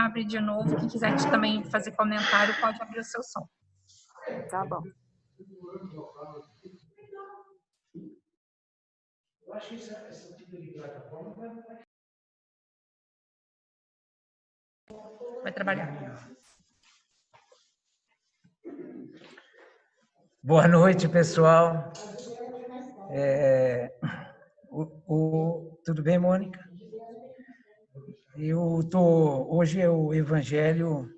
abre de novo. Quem quiser também fazer comentário, pode abrir o seu som. Tá bom. Eu acho que esse tipo de plataforma vai trabalhar. Boa noite, pessoal. Tudo bem, Mônica? Hoje é o Evangelho,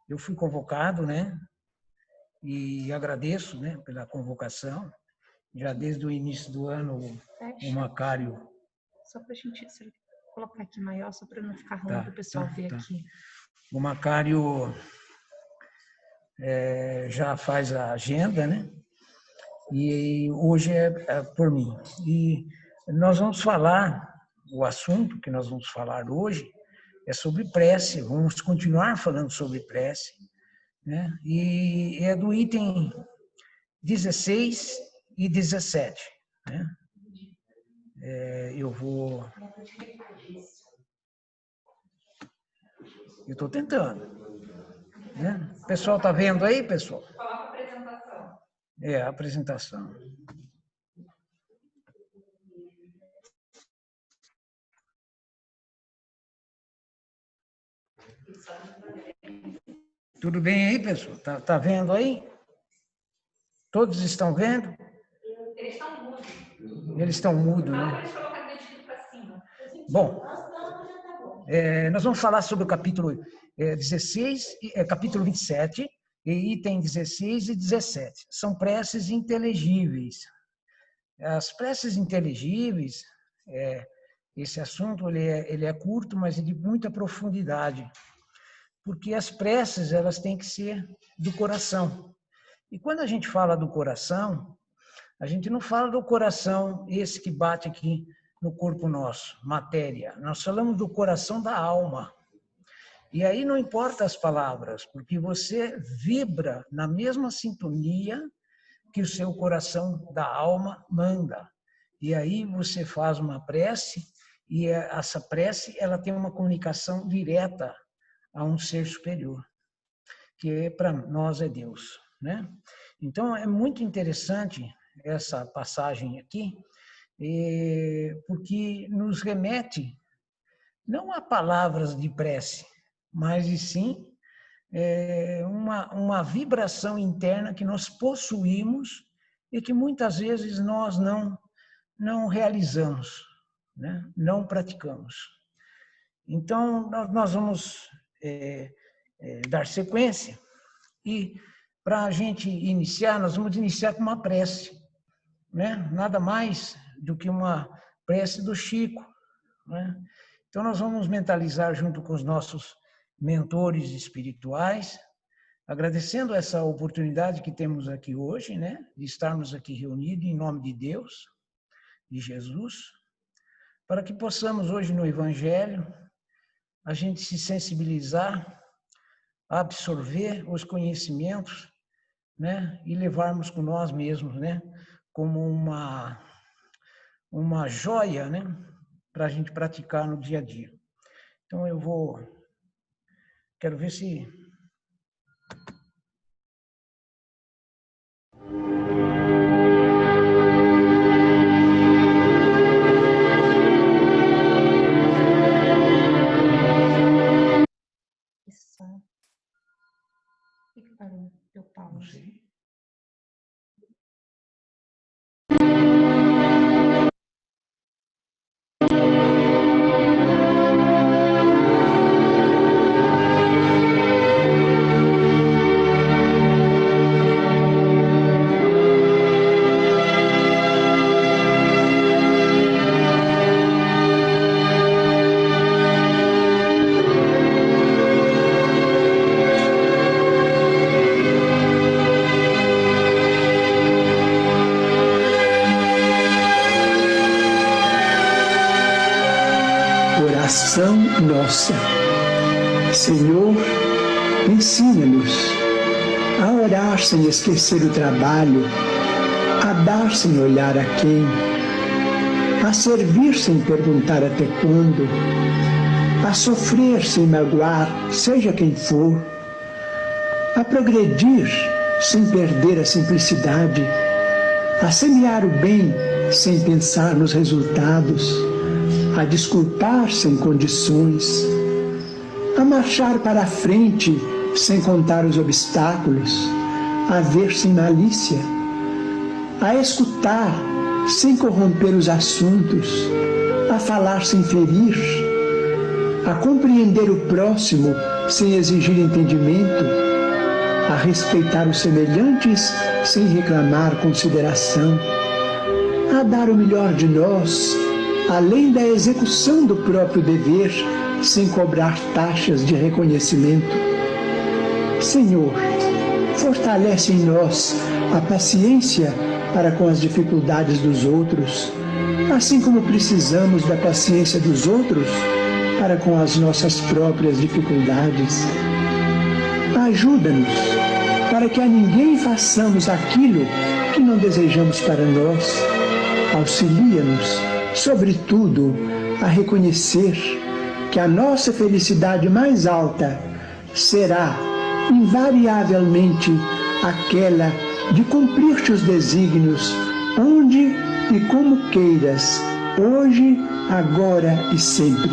eu fui convocado, né? E agradeço, né, pela convocação. Já desde o início do ano, o Macário... Só para a gente colocar aqui maior, só para não ficar ruim para o pessoal ver aqui. O Macário já faz a agenda, né? E hoje é por mim. E nós vamos falar, o assunto que nós vamos falar hoje é sobre prece, vamos continuar falando sobre prece, né? E é do item 16 e 17, né? Eu estou tentando, né? O pessoal está vendo aí, pessoal? Coloca a apresentação. A apresentação. Tudo bem aí, pessoal? Tá vendo aí? Todos estão vendo? Eles estão mudos. Eles estão mudos, né? Eles colocaram o dedinho para cima. Bom, nós vamos falar sobre o capítulo 16, capítulo 27, e item 16 e 17. São preces inteligíveis. As preces inteligíveis, esse assunto ele é curto, mas é de muita profundidade, porque as preces elas têm que ser do coração. E quando a gente fala do coração, a gente não fala do coração esse que bate aqui no corpo nosso, matéria. Nós falamos do coração da alma. E aí não importa as palavras, porque você vibra na mesma sintonia que o seu coração da alma manda. E aí você faz uma prece, e essa prece ela tem uma comunicação direta a um ser superior, que para nós é Deus, né? Então é muito interessante essa passagem aqui, porque nos remete não a palavras de prece, mas e sim uma vibração interna que nós possuímos e que muitas vezes nós não realizamos, né? Não praticamos. Então, nós vamos dar sequência e, para a gente iniciar, nós vamos iniciar com uma prece, né? Nada mais do que uma prece do Chico, né? Então, nós vamos mentalizar junto com os nossos mentores espirituais, agradecendo essa oportunidade que temos aqui hoje, né? De estarmos aqui reunidos em nome de Deus, de Jesus, para que possamos hoje no Evangelho a gente se sensibilizar, absorver os conhecimentos, né? E levarmos com nós mesmos, né? Como uma joia, né? Para a gente praticar no dia a dia. Então quero ver se... Isso. O que parou? Deu pausa. Não sei. Oração nossa. Senhor, ensina-nos a orar sem esquecer o trabalho, a dar sem olhar a quem, a servir sem perguntar até quando, a sofrer sem magoar, seja quem for, a progredir sem perder a simplicidade, a semear o bem sem pensar nos resultados, a desculpar sem condições, a marchar para a frente sem contar os obstáculos, a ver sem malícia, a escutar sem corromper os assuntos, a falar sem ferir, a compreender o próximo sem exigir entendimento, a respeitar os semelhantes sem reclamar consideração, a dar o melhor de nós, além da execução do próprio dever, sem cobrar taxas de reconhecimento. Senhor, fortalece em nós a paciência para com as dificuldades dos outros, assim como precisamos da paciência dos outros para com as nossas próprias dificuldades. Ajuda-nos para que a ninguém façamos aquilo que não desejamos para nós. Auxilia-nos, sobretudo, a reconhecer que a nossa felicidade mais alta será, invariavelmente, aquela de cumprir teus desígnios, onde e como queiras, hoje, agora e sempre.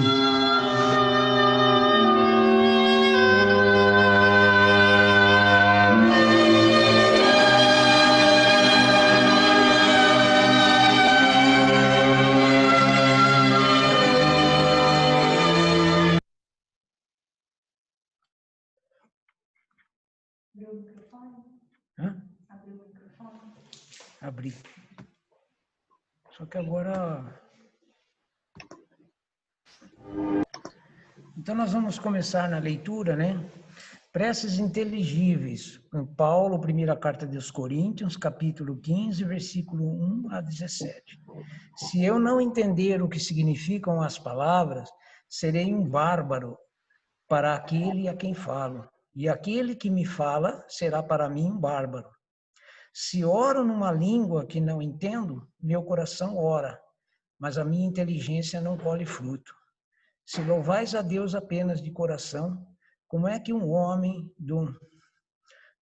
Abrir. Só que agora... Então, nós vamos começar na leitura, né? Preces inteligíveis. Paulo, primeira carta dos Coríntios, capítulo 15, versículo 1 a 17. Se eu não entender o que significam as palavras, serei um bárbaro para aquele a quem falo. E aquele que me fala será para mim um bárbaro. Se oro numa língua que não entendo, meu coração ora, mas a minha inteligência não colhe fruto. Se louvais a Deus apenas de coração, como é que um homem do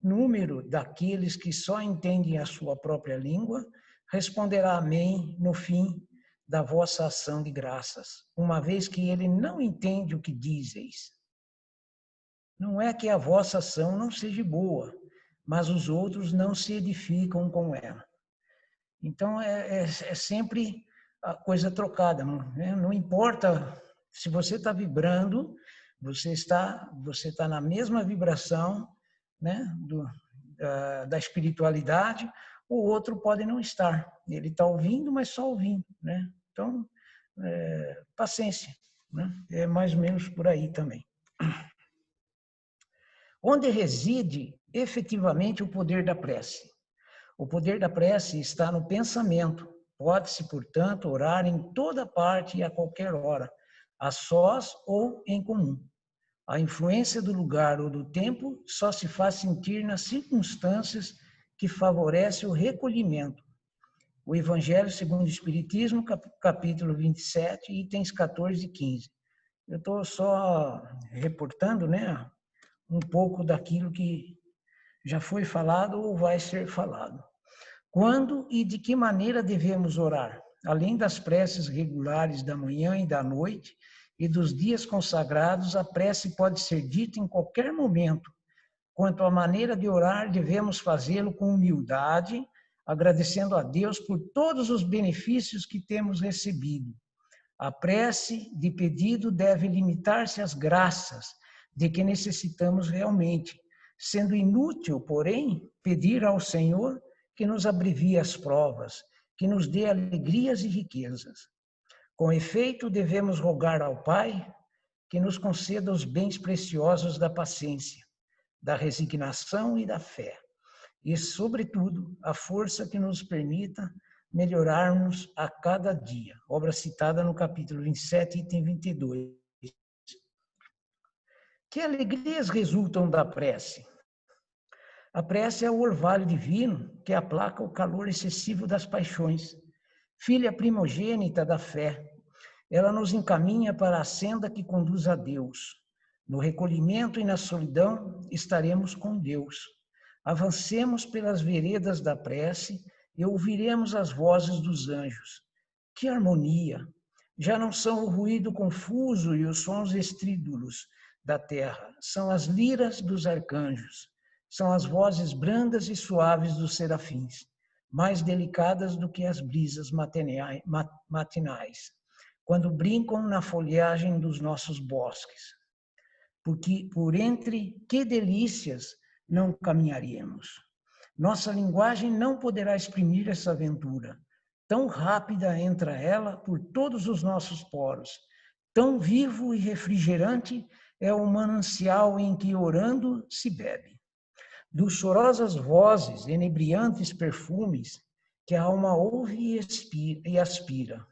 número daqueles que só entendem a sua própria língua responderá amém no fim da vossa ação de graças, uma vez que ele não entende o que dizeis? Não é que a vossa ação não seja boa, mas os outros não se edificam com ela. Então, é sempre a coisa trocada. Né? Não importa se você está vibrando, você está na mesma vibração, né, da espiritualidade, o outro pode não estar. Ele está ouvindo, mas só ouvindo. Né? Então, paciência. Né? É mais ou menos por aí também. Onde reside efetivamente o poder da prece? O poder da prece está no pensamento. Pode-se, portanto, orar em toda parte e a qualquer hora, a sós ou em comum. A influência do lugar ou do tempo só se faz sentir nas circunstâncias que favorecem o recolhimento. O Evangelho segundo o Espiritismo, capítulo 27, itens 14 e 15. Eu estou só reportando, né, um pouco daquilo que já foi falado ou vai ser falado. Quando e de que maneira devemos orar? Além das preces regulares da manhã e da noite e dos dias consagrados, a prece pode ser dita em qualquer momento. Quanto à maneira de orar, devemos fazê-lo com humildade, agradecendo a Deus por todos os benefícios que temos recebido. A prece de pedido deve limitar-se às graças de que necessitamos realmente, sendo inútil, porém, pedir ao Senhor que nos abrevie as provas, que nos dê alegrias e riquezas. Com efeito, devemos rogar ao Pai que nos conceda os bens preciosos da paciência, da resignação e da fé, e, sobretudo, a força que nos permita melhorarmos a cada dia. Obra citada no capítulo 27, item 22. Que alegrias resultam da prece? A prece é o orvalho divino que aplaca o calor excessivo das paixões, filha primogênita da fé, ela nos encaminha para a senda que conduz a Deus. No recolhimento e na solidão estaremos com Deus. Avancemos pelas veredas da prece e ouviremos as vozes dos anjos. Que harmonia! Já não são o ruído confuso e os sons estrídulos da terra, são as liras dos arcanjos, são as vozes brandas e suaves dos serafins, mais delicadas do que as brisas matinais, quando brincam na folhagem dos nossos bosques. Porque por entre que delícias não caminharíamos. Nossa linguagem não poderá exprimir essa aventura. Tão rápida entra ela por todos os nossos poros. Tão vivo e refrigerante é o manancial em que, orando, se bebe. Dos chorosas vozes, enebriantes perfumes, que a alma ouve e aspira,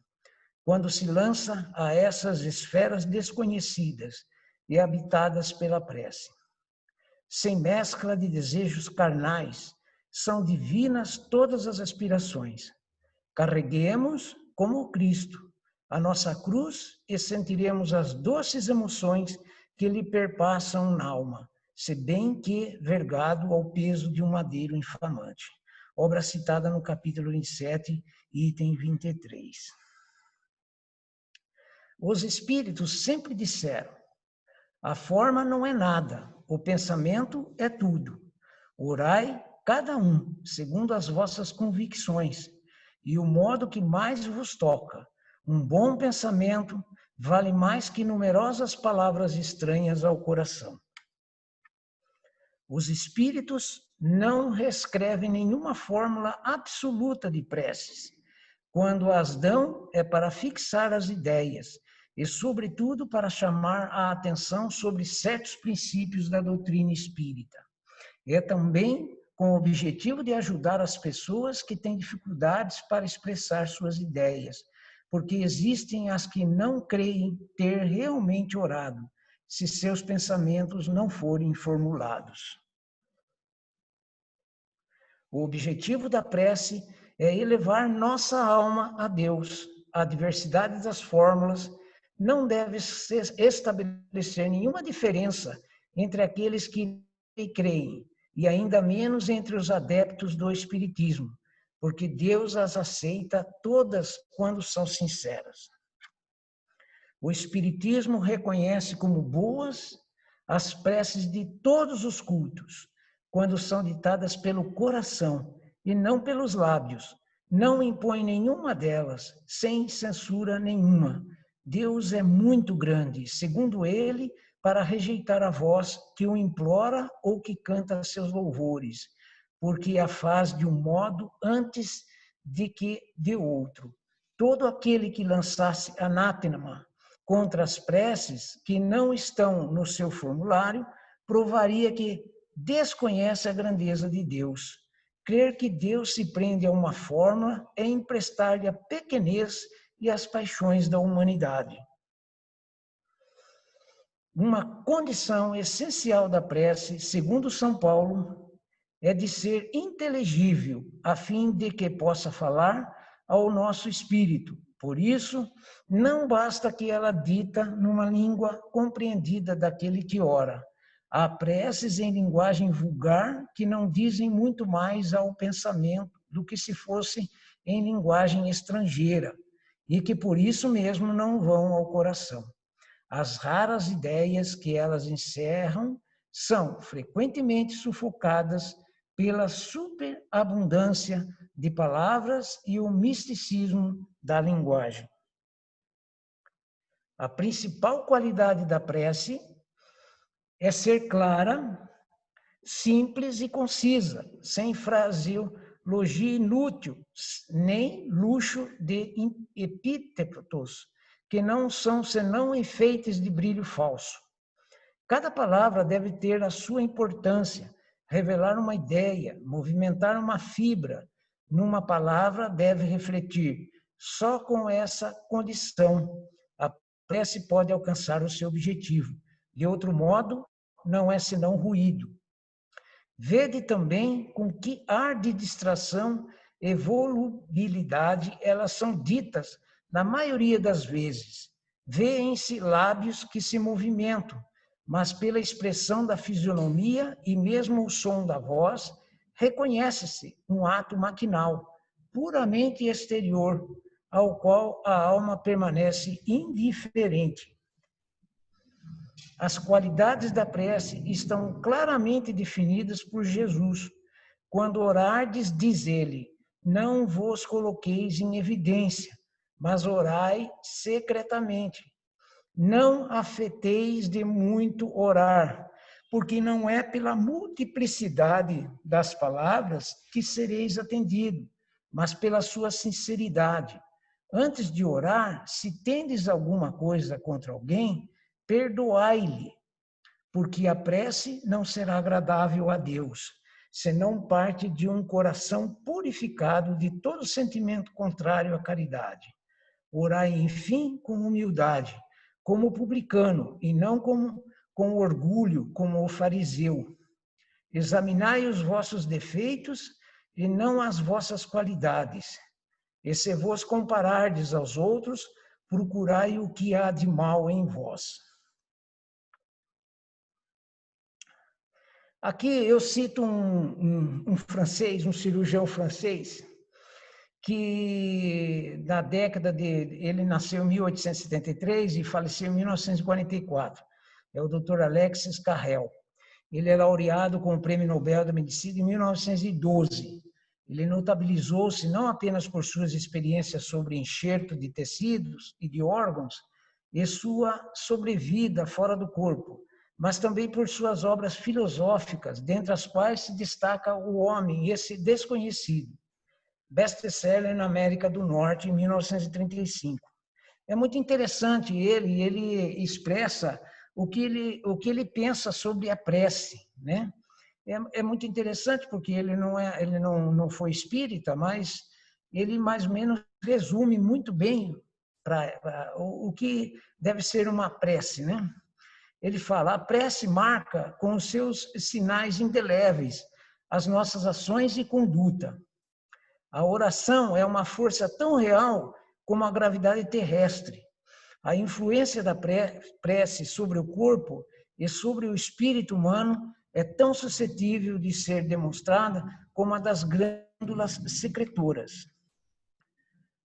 quando se lança a essas esferas desconhecidas e habitadas pela prece. Sem mescla de desejos carnais, são divinas todas as aspirações. Carreguemos, como Cristo, a nossa cruz e sentiremos as doces emoções que lhe perpassam na alma, se bem que vergado ao peso de um madeiro inflamante. Obra citada no capítulo 27, item 23. Os espíritos sempre disseram: a forma não é nada, o pensamento é tudo. Orai cada um segundo as vossas convicções e o modo que mais vos toca. Um bom pensamento vale mais que numerosas palavras estranhas ao coração. Os espíritos não reescrevem nenhuma fórmula absoluta de preces. Quando as dão, é para fixar as ideias e, sobretudo, para chamar a atenção sobre certos princípios da doutrina espírita. É também com o objetivo de ajudar as pessoas que têm dificuldades para expressar suas ideias, porque existem as que não creem ter realmente orado, se seus pensamentos não forem formulados. O objetivo da prece é elevar nossa alma a Deus. A diversidade das fórmulas não deve estabelecer nenhuma diferença entre aqueles que creem, e ainda menos entre os adeptos do Espiritismo, porque Deus as aceita todas quando são sinceras. O Espiritismo reconhece como boas as preces de todos os cultos, quando são ditadas pelo coração e não pelos lábios. Não impõe nenhuma delas, sem censura nenhuma. Deus é muito grande, segundo ele, para rejeitar a voz que o implora ou que canta seus louvores, porque a faz de um modo antes de que de outro. Todo aquele que lançasse anátema contra as preces que não estão no seu formulário, provaria que desconhece a grandeza de Deus. Crer que Deus se prende a uma fórmula é emprestar-lhe a pequenez e as paixões da humanidade. Uma condição essencial da prece, segundo São Paulo, é de ser inteligível, a fim de que possa falar ao nosso espírito. Por isso, não basta que ela dita numa língua compreendida daquele que ora. Há preces em linguagem vulgar que não dizem muito mais ao pensamento do que se fossem em linguagem estrangeira, e que por isso mesmo não vão ao coração. As raras ideias que elas encerram são frequentemente sufocadas pela superabundância de palavras e o misticismo da linguagem. A principal qualidade da prece é ser clara, simples e concisa, sem fraseologia inútil, nem luxo de epítetos, que não são senão enfeites de brilho falso. Cada palavra deve ter a sua importância, revelar uma ideia, movimentar uma fibra. Numa palavra deve refletir. Só com essa condição a prece pode alcançar o seu objetivo. De outro modo, não é senão ruído. Vede também com que ar de distração e volubilidade elas são ditas Na maioria das vezes, vêem-se lábios que se movimentam, mas pela expressão da fisionomia e mesmo o som da voz, reconhece-se um ato maquinal, puramente exterior, ao qual a alma permanece indiferente. As qualidades da prece estão claramente definidas por Jesus. Quando orardes, diz ele, não vos coloqueis em evidência, mas orai secretamente. Não afeteis de muito orar, porque não é pela multiplicidade das palavras que sereis atendido, mas pela sua sinceridade. Antes de orar, se tendes alguma coisa contra alguém, perdoai-lhe, porque a prece não será agradável a Deus, senão parte de um coração purificado de todo sentimento contrário à caridade. Orai, enfim, com humildade, como publicano, e não com orgulho, como o fariseu. Examinai os vossos defeitos e não as vossas qualidades. E se vos comparardes aos outros, procurai o que há de mal em vós. Aqui eu cito um francês, um cirurgião francês, que na década ele nasceu em 1873 e faleceu em 1944. É o Dr. Alexis Carrel. Ele é laureado com o Prêmio Nobel da Medicina em 1912. Ele notabilizou-se não apenas por suas experiências sobre enxerto de tecidos e de órgãos e sua sobrevida fora do corpo, mas também por suas obras filosóficas, dentre as quais se destaca O Homem, esse Desconhecido, best-seller na América do Norte, em 1935. É muito interessante ele expressa o que ele pensa sobre a prece, né? É muito interessante porque ele não foi espírita, mas ele mais ou menos resume muito bem o que deve ser uma prece, né? Ele fala, a prece marca com os seus sinais indeléveis as nossas ações e conduta. A oração é uma força tão real como a gravidade terrestre. A influência da prece sobre o corpo e sobre o espírito humano é tão suscetível de ser demonstrada como a das glândulas secretoras.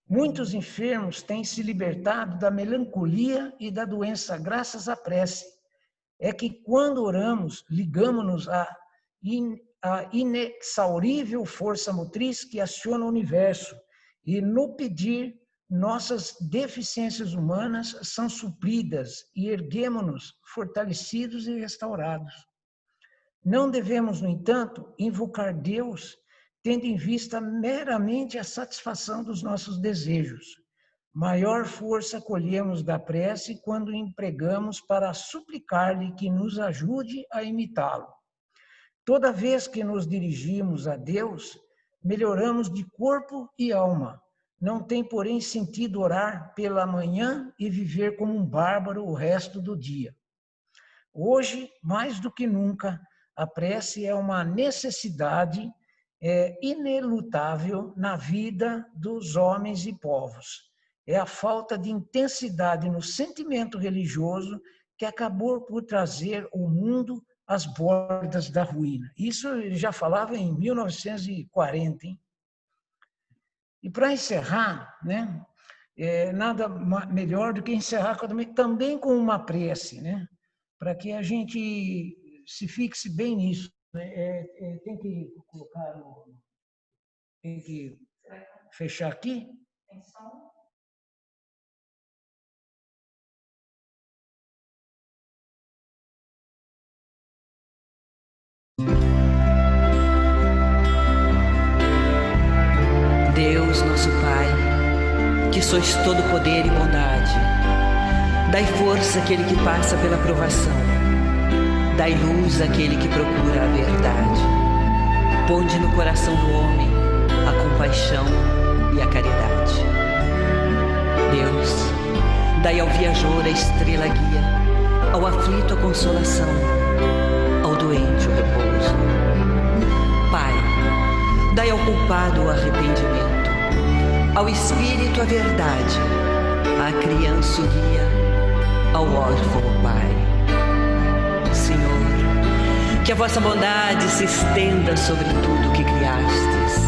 Muitos enfermos têm se libertado da melancolia e da doença graças à prece. É que quando oramos, ligamos-nos à inexaurível força motriz que aciona o universo e no pedir nossas deficiências humanas são supridas e erguemo-nos fortalecidos e restaurados. Não devemos, no entanto, invocar Deus tendo em vista meramente a satisfação dos nossos desejos. Maior força colhemos da prece quando empregamos para suplicar-lhe que nos ajude a imitá-lo. Toda vez que nos dirigimos a Deus, melhoramos de corpo e alma. Não tem, porém, sentido orar pela manhã e viver como um bárbaro o resto do dia. Hoje, mais do que nunca, a prece é uma necessidade inelutável na vida dos homens e povos. É a falta de intensidade no sentimento religioso que acabou por trazer o mundo às bordas da ruína. Isso ele já falava em 1940, hein? E para encerrar, né, nada melhor do que encerrar também com uma prece, né, para que a gente se fixe bem nisso. Né? Tem que colocar tem que fechar aqui. Tem som? Deus, nosso Pai, que sois todo poder e bondade, dai força àquele que passa pela provação, dai luz àquele que procura a verdade. Ponde no coração do homem a compaixão e a caridade. Deus, dai ao viajor a estrela guia, ao aflito a consolação, ao doente o repouso. Pai, dai ao culpado o arrependimento, ao espírito a verdade, à criança o guia, ao órfão o pai. Senhor, que a vossa bondade se estenda sobre tudo que criastes.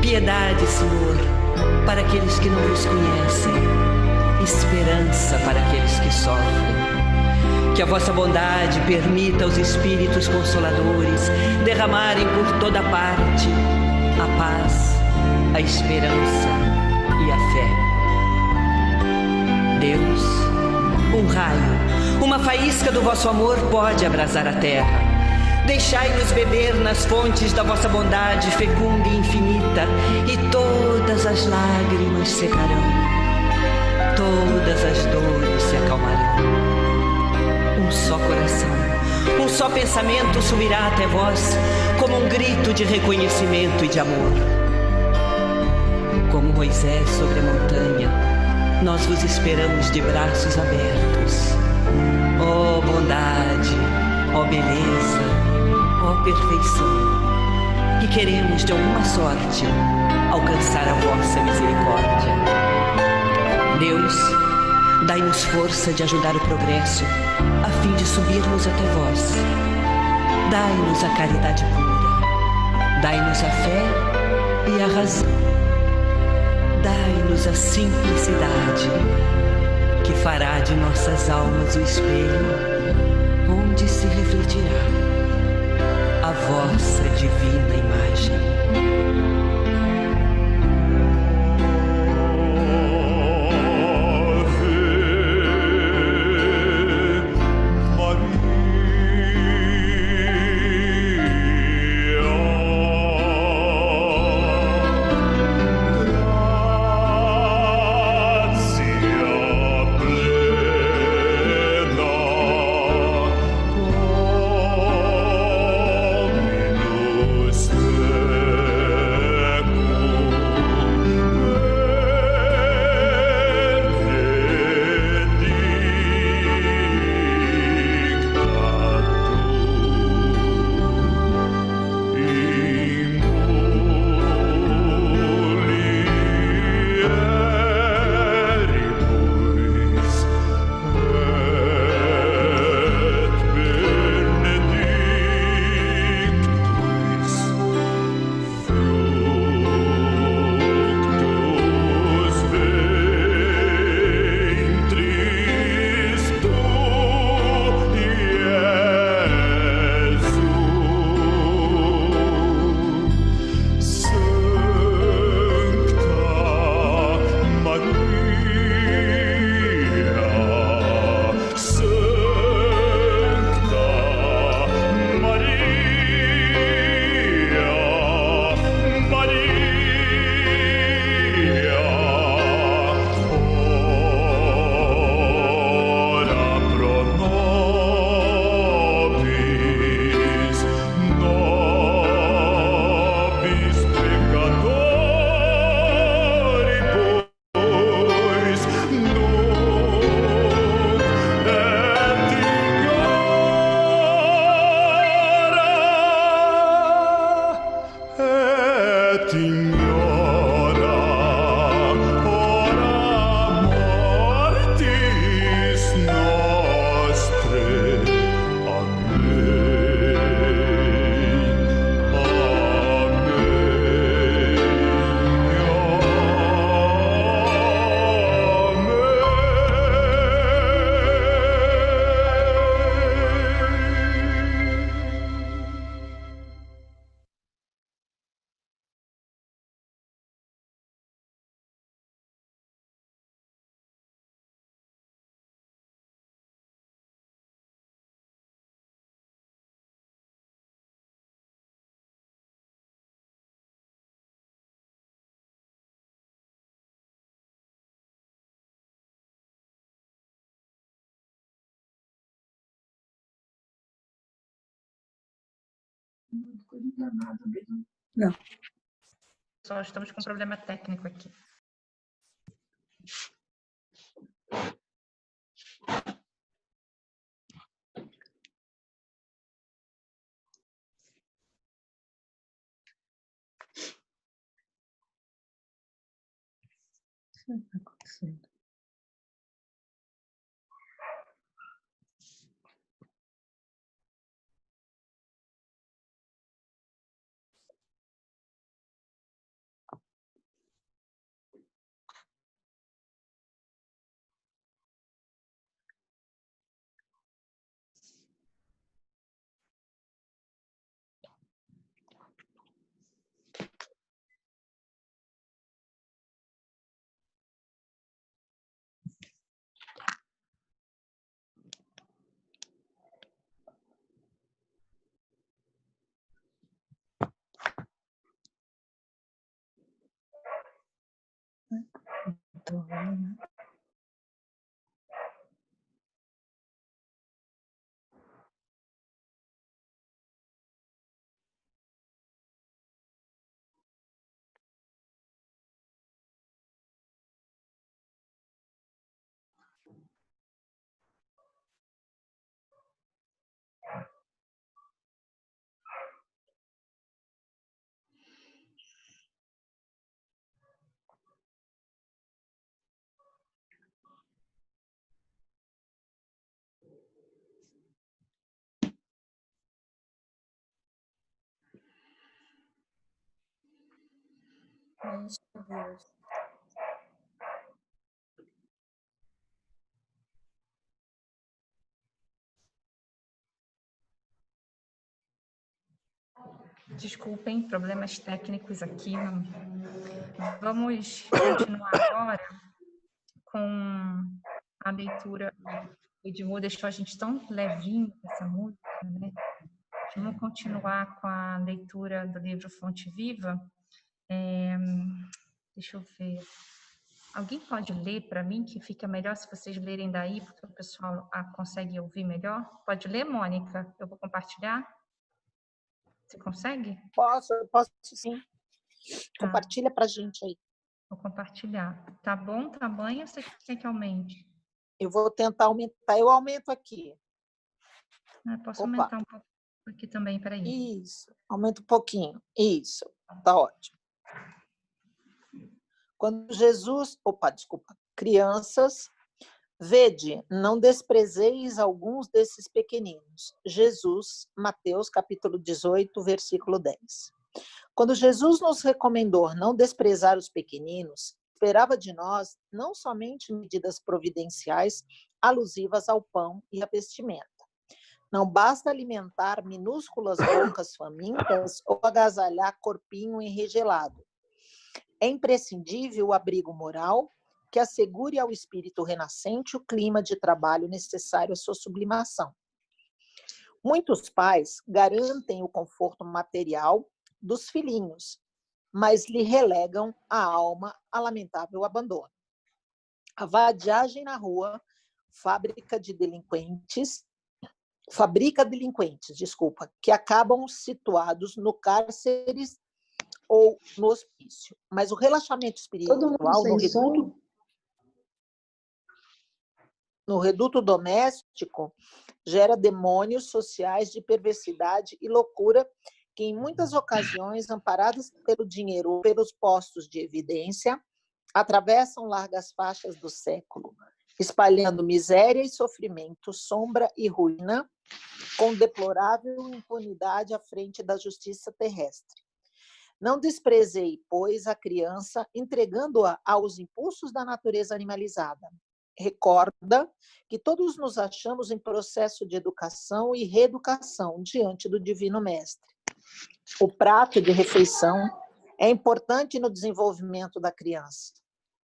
Piedade, Senhor, para aqueles que não vos conhecem, esperança para aqueles que sofrem. Que a vossa bondade permita aos Espíritos Consoladores derramarem por toda parte a paz, a esperança e a fé. Deus, um raio, uma faísca do vosso amor pode abrasar a terra. Deixai-nos beber nas fontes da vossa bondade fecunda e infinita, e todas as lágrimas secarão, todas as dores se acalmarão. Um só coração, um só pensamento subirá até vós, como um grito de reconhecimento e de amor. Como Moisés sobre a montanha, nós vos esperamos de braços abertos. Ó bondade, ó beleza, ó perfeição, que queremos de alguma sorte alcançar a vossa misericórdia. Deus, dai-nos força de ajudar o progresso, a fim de subirmos até vós. Dai-nos a caridade pura, dai-nos a fé e a razão. Dai-nos a simplicidade, que fará de nossas almas o espelho, onde se refletirá a vossa divina imagem. Não. Só estamos com um problema técnico aqui. que está acontecendo? Estou vendo. Desculpem, problemas técnicos aqui. Vamos continuar agora com a leitura. O Edmur deixou a gente tão levinho com essa música, né? Vamos continuar com a leitura do livro Fonte Viva. Deixa eu ver. Alguém pode ler para mim, que fica melhor se vocês lerem daí, porque o pessoal consegue ouvir melhor? Pode ler, Mônica? Eu vou compartilhar. Você consegue? Posso sim. Compartilha para a gente aí. Vou compartilhar. Tá bom o tamanho ou você quer que aumente? Eu vou tentar aumentar. Eu aumento aqui. Posso aumentar um pouco aqui também, peraí. Isso, aumenta um pouquinho. Isso, tá ótimo. Quando Jesus... Crianças, vede, não desprezeis alguns desses pequeninos. Jesus, Mateus, capítulo 18, versículo 10. Quando Jesus nos recomendou não desprezar os pequeninos, esperava de nós não somente medidas providenciais alusivas ao pão e à vestimenta. Não basta alimentar minúsculas bocas famintas ou agasalhar corpinho enregelado. É imprescindível o abrigo moral que assegure ao espírito renascente o clima de trabalho necessário à sua sublimação. Muitos pais garantem o conforto material dos filhinhos, mas lhe relegam a alma a lamentável abandono. A vadiagem na rua fabrica delinquentes, que acabam situados no cárceres ou no hospício. Mas o relaxamento espiritual no reduto doméstico gera demônios sociais de perversidade e loucura que, em muitas ocasiões, amparadas pelo dinheiro ou pelos postos de evidência, atravessam largas faixas do século, espalhando miséria e sofrimento, sombra e ruína, com deplorável impunidade à frente da justiça terrestre. Não desprezei, pois, a criança, entregando-a aos impulsos da natureza animalizada. Recorda que todos nos achamos em processo de educação e reeducação diante do Divino Mestre. O prato de refeição é importante no desenvolvimento da criança.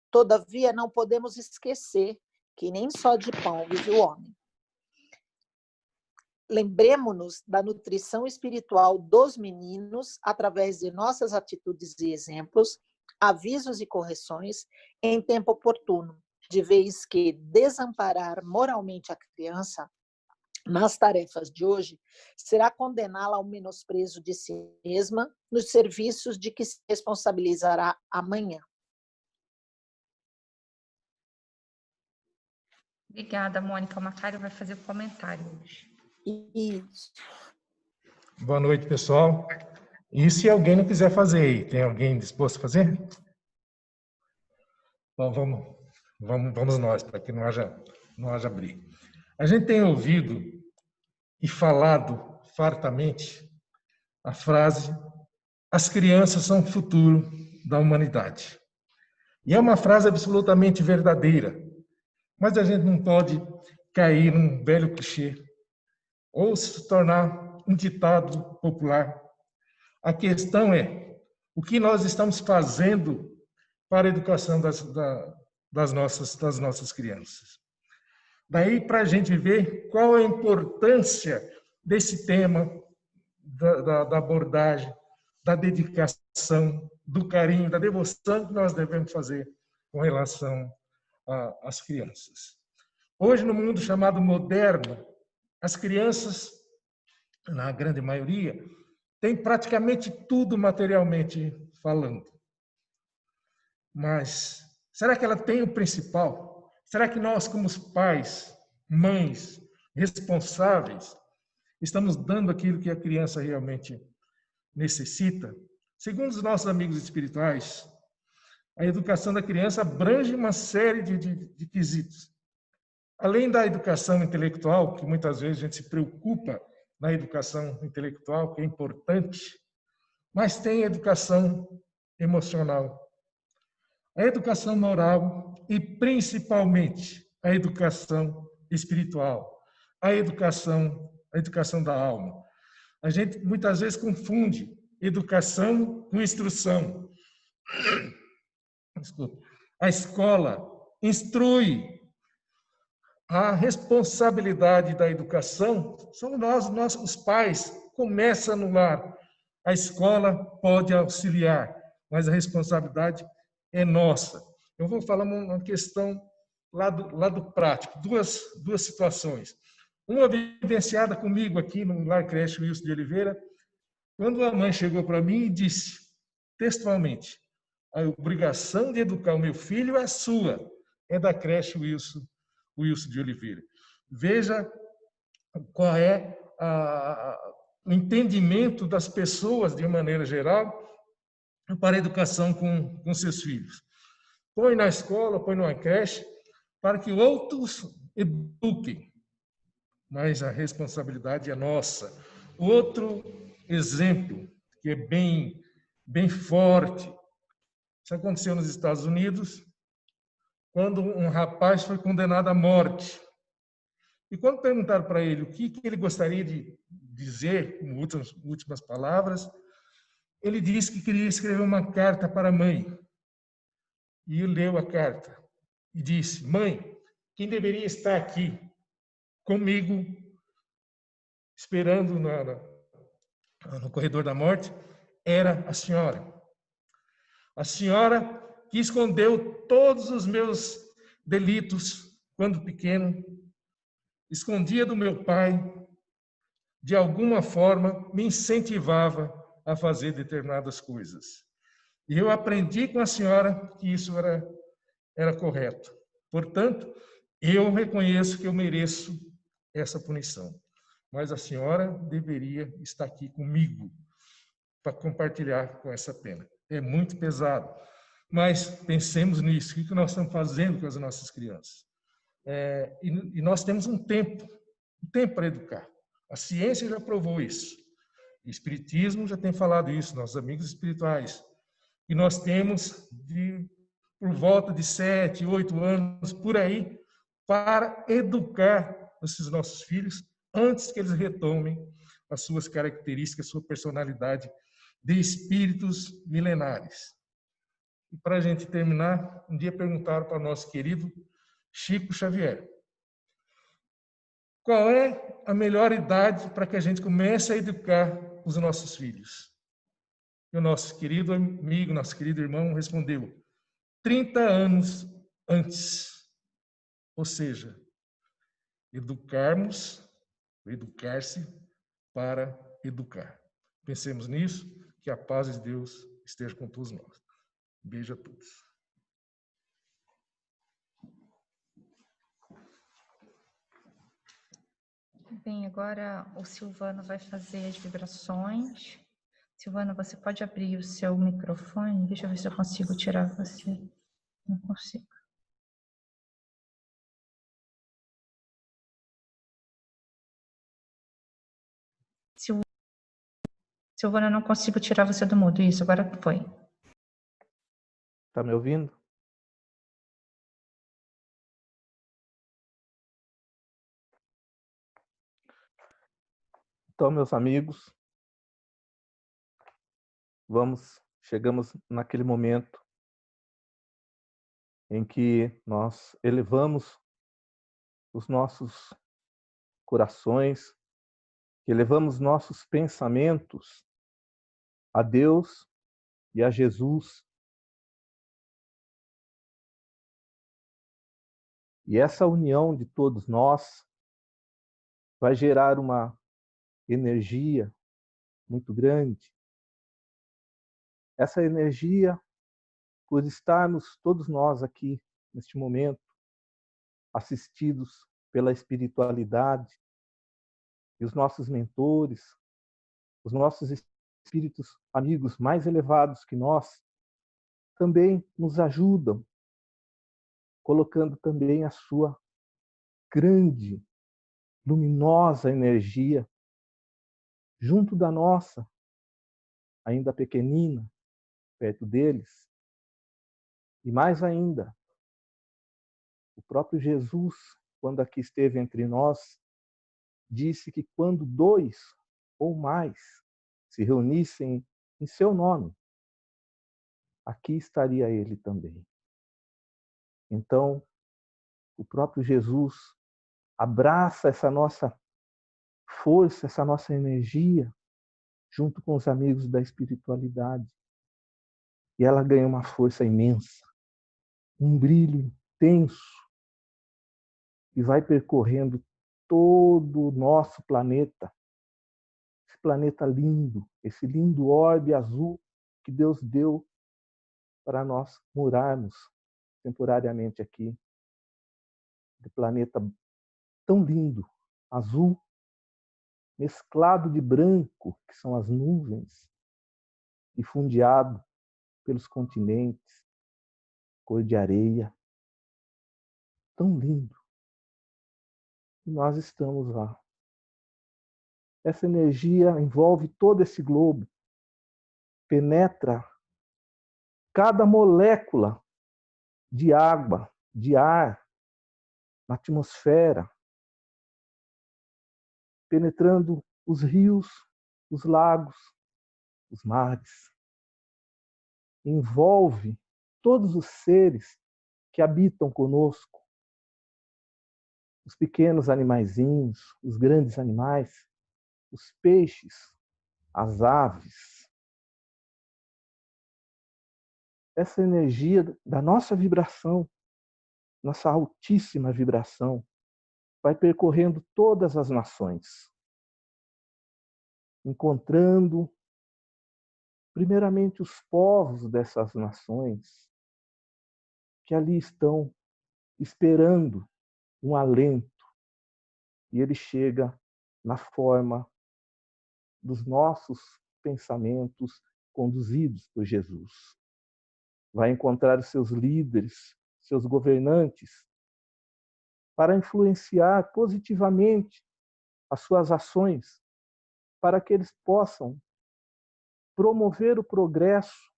Todavia, não podemos esquecer que nem só de pão vive o homem. Lembremos-nos da nutrição espiritual dos meninos através de nossas atitudes e exemplos, avisos e correções em tempo oportuno, de vez que desamparar moralmente a criança nas tarefas de hoje será condená-la ao menosprezo de si mesma nos serviços de que se responsabilizará amanhã. Obrigada, Mônica. O Macário vai fazer o comentário hoje. Isso. Boa noite, pessoal. E se alguém não quiser fazer aí? Tem alguém disposto a fazer? Bom, vamos nós, para que não haja briga. A gente tem ouvido e falado fartamente a frase: as crianças são o futuro da humanidade. E é uma frase absolutamente verdadeira, mas a gente não pode cair num velho clichê ou se tornar um ditado popular. A questão é o que nós estamos fazendo para a educação das nossas crianças. Daí para a gente ver qual é a importância desse tema, da abordagem, da dedicação, do carinho, da devoção que nós devemos fazer com relação às crianças. Hoje, no mundo chamado moderno, as crianças, na grande maioria, têm praticamente tudo materialmente falando. Mas será que ela tem o principal? Será que nós, como pais, mães, responsáveis, estamos dando aquilo que a criança realmente necessita? Segundo os nossos amigos espirituais, a educação da criança abrange uma série de quesitos. Além da educação intelectual, que muitas vezes a gente se preocupa na educação intelectual, que é importante, mas tem a educação emocional, a educação moral e, principalmente, a educação espiritual, a educação da alma. A gente muitas vezes confunde educação com instrução. Desculpa. A escola instrui. A responsabilidade da educação são nós, os pais. Começa no lar. A escola pode auxiliar, mas a responsabilidade é nossa. Eu vou falar uma questão lado prático, duas situações. Uma vivenciada comigo aqui no Lar Creche Wilson de Oliveira, quando a mãe chegou para mim e disse, textualmente: a obrigação de educar o meu filho é sua, é da creche Wilson de Oliveira. Veja qual é o entendimento das pessoas, de maneira geral, para a educação com seus filhos. Põe na escola, põe numa creche, para que outros eduquem, mas a responsabilidade é nossa. Outro exemplo, que é bem forte, isso aconteceu nos Estados Unidos, quando um rapaz foi condenado à morte. E quando perguntaram para ele o que ele gostaria de dizer, como últimas palavras, ele disse que queria escrever uma carta para a mãe. E leu a carta e disse: mãe, quem deveria estar aqui comigo, esperando no corredor da morte, era a senhora. A senhora que escondeu todos os meus delitos quando pequeno, escondia do meu pai, de alguma forma me incentivava a fazer determinadas coisas. E eu aprendi com a senhora que isso era correto. Portanto, eu reconheço que eu mereço essa punição. Mas a senhora deveria estar aqui comigo para compartilhar com essa pena. É muito pesado. Mas pensemos nisso. O que nós estamos fazendo com as nossas crianças? E nós temos um tempo para educar. A ciência já provou isso. O Espiritismo já tem falado isso, nossos amigos espirituais. E nós temos, por volta de 7, 8 anos, por aí, para educar esses nossos filhos antes que eles retomem as suas características, sua personalidade de espíritos milenares. E para a gente terminar, um dia perguntaram para o nosso querido Chico Xavier: qual é a melhor idade para que a gente comece a educar os nossos filhos? E o nosso querido amigo, nosso querido irmão respondeu: 30 anos antes. Ou seja, educar-se para educar. Pensemos nisso, que a paz de Deus esteja com todos nós. Beijo a todos. Bem, agora o Silvano vai fazer as vibrações. Silvano, você pode abrir o seu microfone? Deixa eu ver se eu consigo tirar você. Não consigo. Silvana, eu não consigo tirar você do mudo. Isso, agora foi. Tá me ouvindo? Então, meus amigos, chegamos naquele momento em que nós elevamos os nossos corações, elevamos nossos pensamentos a Deus e a Jesus. E essa união de todos nós vai gerar uma energia muito grande. Essa energia, por estarmos todos nós aqui neste momento, assistidos pela espiritualidade, e os nossos mentores, os nossos espíritos amigos mais elevados que nós, também nos ajudam, colocando também a sua grande, luminosa energia junto da nossa, ainda pequenina, perto deles. E mais ainda, o próprio Jesus, quando aqui esteve entre nós, disse que quando 2 ou mais se reunissem em seu nome, aqui estaria ele também. Então, o próprio Jesus abraça essa nossa força, essa nossa energia, junto com os amigos da espiritualidade. E ela ganha uma força imensa, um brilho intenso, e vai percorrendo todo o nosso planeta. Esse planeta lindo, esse lindo orbe azul que Deus deu para nós morarmos temporariamente aqui. Um planeta tão lindo, azul, mesclado de branco, que são as nuvens, e fundeado pelos continentes, cor de areia. Tão lindo. E nós estamos lá. Essa energia envolve todo esse globo, penetra cada molécula de água, de ar, na atmosfera, penetrando os rios, os lagos, os mares. Envolve todos os seres que habitam conosco, os pequenos animaizinhos, os grandes animais, os peixes, as aves. Essa energia da nossa vibração, nossa altíssima vibração, vai percorrendo todas as nações, encontrando primeiramente os povos dessas nações que ali estão esperando um alento, e ele chega na forma dos nossos pensamentos conduzidos por Jesus. Vai encontrar os seus líderes, seus governantes, para influenciar positivamente as suas ações, para que eles possam promover o progresso,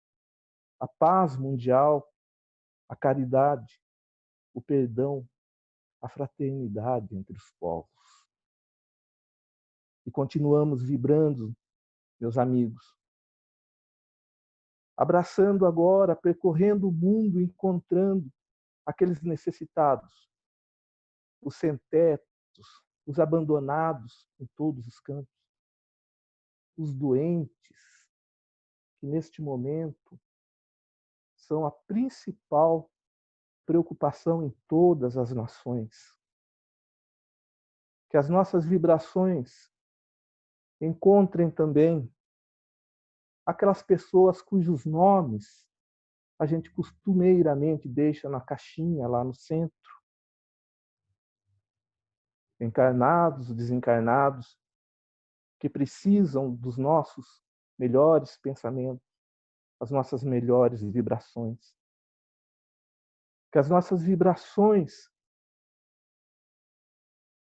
a paz mundial, a caridade, o perdão, a fraternidade entre os povos. E continuamos vibrando, meus amigos, abraçando agora, percorrendo o mundo, encontrando aqueles necessitados, os sem-tetos, os abandonados em todos os cantos, os doentes, que neste momento são a principal preocupação em todas as nações. Que as nossas vibrações encontrem também aquelas pessoas cujos nomes a gente costumeiramente deixa na caixinha lá no centro. Encarnados, desencarnados, que precisam dos nossos melhores pensamentos, as nossas melhores vibrações. Que as nossas vibrações,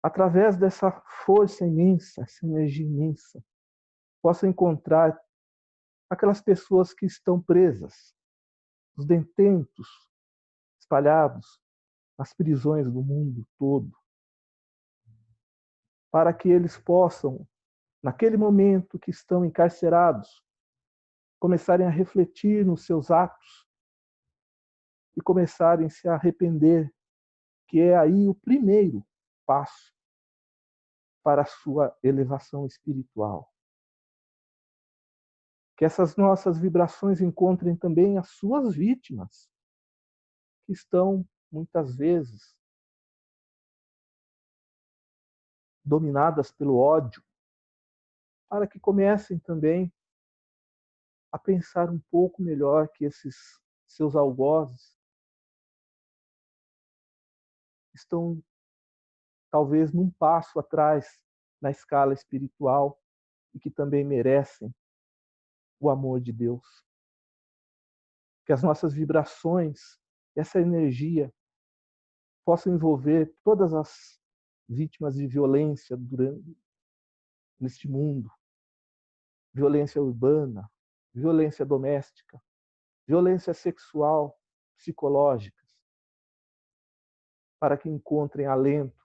através dessa força imensa, essa energia imensa, possam encontrar aquelas pessoas que estão presas, os detentos espalhados nas prisões do mundo todo, para que eles possam, naquele momento que estão encarcerados, começarem a refletir nos seus atos e começarem a se arrepender, que é aí o primeiro passo para a sua elevação espiritual. Que essas nossas vibrações encontrem também as suas vítimas, que estão, muitas vezes, dominadas pelo ódio, para que comecem também a pensar um pouco melhor que esses seus algozes estão, talvez, num passo atrás na escala espiritual e que também merecem o amor de Deus. Que as nossas vibrações, essa energia, possam envolver todas as vítimas de violência neste mundo. Violência urbana, violência doméstica, violência sexual, psicológicas, para que encontrem alento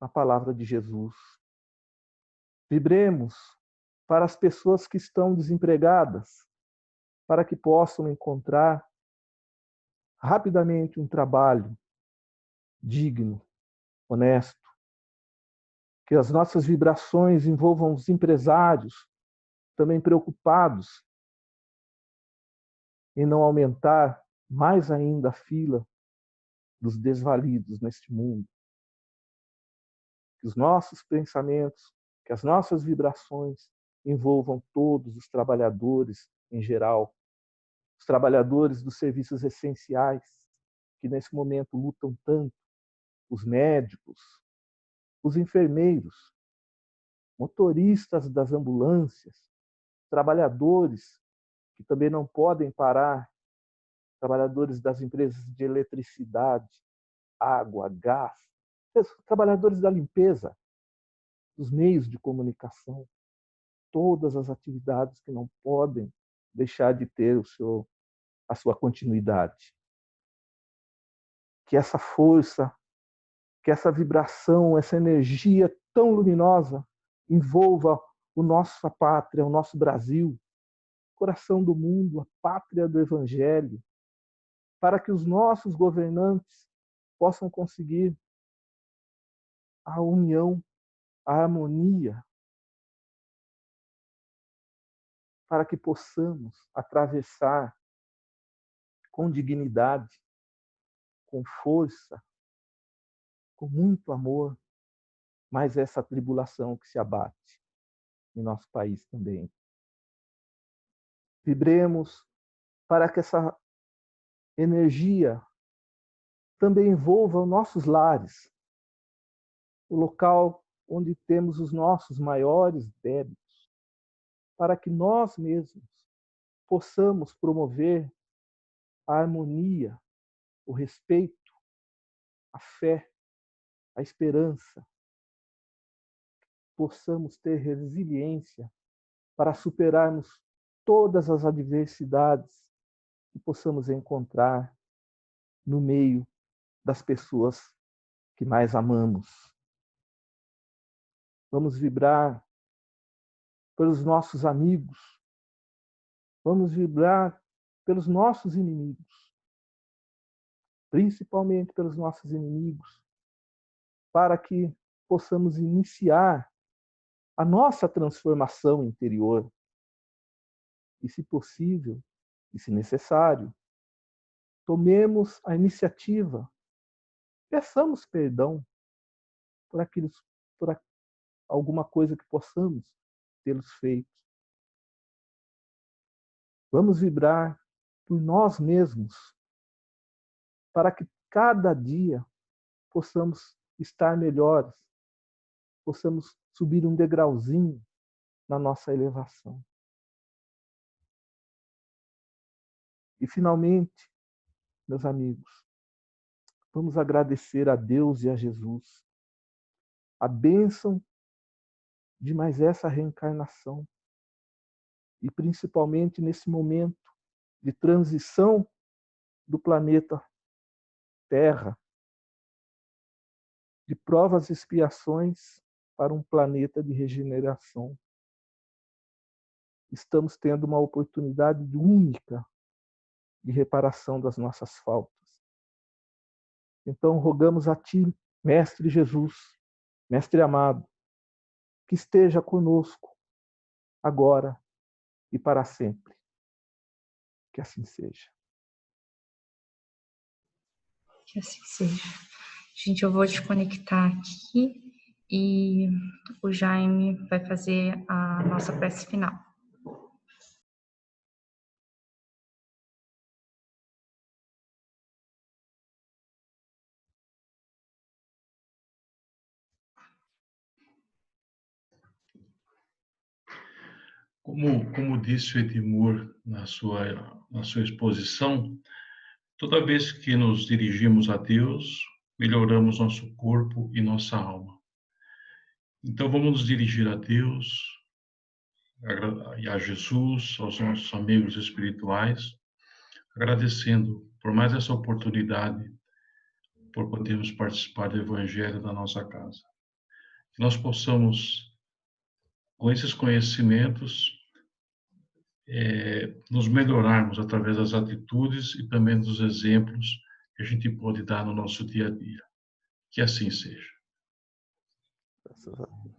na palavra de Jesus. Vibremos para as pessoas que estão desempregadas, para que possam encontrar rapidamente um trabalho digno, honesto. Que as nossas vibrações envolvam os empresários, também preocupados em não aumentar mais ainda a fila dos desvalidos neste mundo. Que os nossos pensamentos, que as nossas vibrações envolvam todos os trabalhadores em geral, os trabalhadores dos serviços essenciais, que nesse momento lutam tanto, os médicos, os enfermeiros, motoristas das ambulâncias, trabalhadores que também não podem parar, trabalhadores das empresas de eletricidade, água, gás, trabalhadores da limpeza, dos meios de comunicação, todas as atividades que não podem deixar de ter a sua continuidade. Que essa força, que essa vibração, essa energia tão luminosa envolva a nossa pátria, o nosso Brasil, coração do mundo, a pátria do Evangelho, para que os nossos governantes possam conseguir a união, a harmonia, para que possamos atravessar com dignidade, com força, com muito amor, mais essa tribulação que se abate em nosso país também. Vibremos para que essa energia também envolva os nossos lares, o local onde temos os nossos maiores débitos, para que nós mesmos possamos promover a harmonia, o respeito, a fé, a esperança, possamos ter resiliência para superarmos todas as adversidades que possamos encontrar no meio das pessoas que mais amamos. Vamos vibrar pelos nossos amigos, vamos vibrar pelos nossos inimigos, principalmente pelos nossos inimigos, para que possamos iniciar a nossa transformação interior. E, se possível, e se necessário, tomemos a iniciativa, peçamos perdão por alguma coisa que possamos tê-los feito. Vamos vibrar por nós mesmos, para que cada dia possamos estar melhores, possamos subir um degrauzinho na nossa elevação. E, finalmente, meus amigos, vamos agradecer a Deus e a Jesus a bênção de mais essa reencarnação e principalmente nesse momento de transição do planeta Terra, de provas e expiações para um planeta de regeneração. Estamos tendo uma oportunidade única de reparação das nossas faltas. Então, rogamos a Ti, Mestre Jesus, Mestre amado, que esteja conosco agora e para sempre. Que assim seja. Que assim seja. Gente, eu vou desconectar aqui e o Jaime vai fazer a nossa prece final. Como disse o Edmur na sua exposição, toda vez que nos dirigimos a Deus, melhoramos nosso corpo e nossa alma. Então, vamos nos dirigir a Deus e a Jesus, aos nossos amigos espirituais, agradecendo por mais essa oportunidade, por podermos participar do Evangelho da nossa casa. Que nós possamos, com esses conhecimentos, nos melhorarmos através das atitudes e também dos exemplos que a gente pode dar no nosso dia a dia. Que assim seja. Graças a Deus.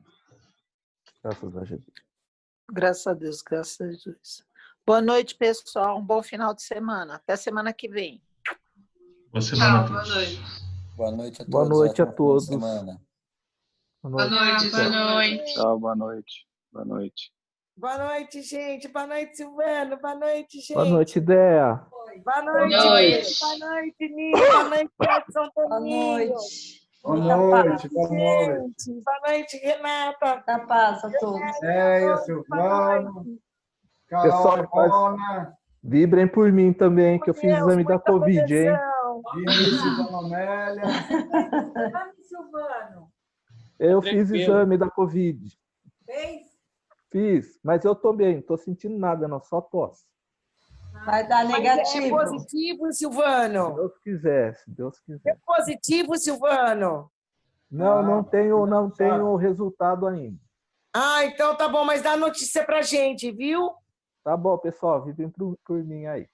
Graças a Jesus. Graças a Deus, graças a Jesus. Boa noite, pessoal. Um bom final de semana. Até semana que vem. Boa semana a todos. Boa noite. Boa noite a todos. Boa noite a Ótimo fim de todos. semana. Boa noite. Boa noite. Tchau, boa noite. Boa noite. Boa noite, gente. Boa noite, Silvano. Boa noite, gente. Boa noite, Ideia. Boa noite, Boa noite. Boa noite, Nino. Boa noite, Edson Toninho. Boa noite. Gente. Boa noite, Renata. Da paz a todos. Silvano, Pessoal, Carol, vibrem por mim também, que eu fiz exame da Covid, hein? Vinícius, Dona Amélia. Silvano. Eu fiz exame da Covid. Fez? Fiz, mas eu tô bem, não tô sentindo nada, não, só tosse. Vai dar negativo. É positivo, Silvano. Se Deus quiser, se Deus quiser. É positivo, Silvano. Não tenho resultado ainda. Ah, então tá bom, mas dá notícia pra gente, viu? Tá bom, pessoal, vivem por mim aí.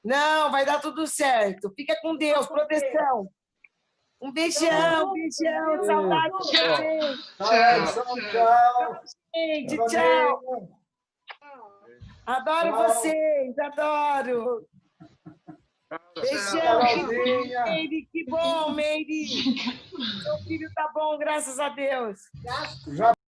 Não, vai dar tudo certo. Fica com Deus, proteção. Um beijão, beijão, saudade de vocês. Tchau. Gente, tchau. Adoro vocês, adoro. Beijão. Meire, que bom, Meire. Seu filho tá bom, graças a Deus. Já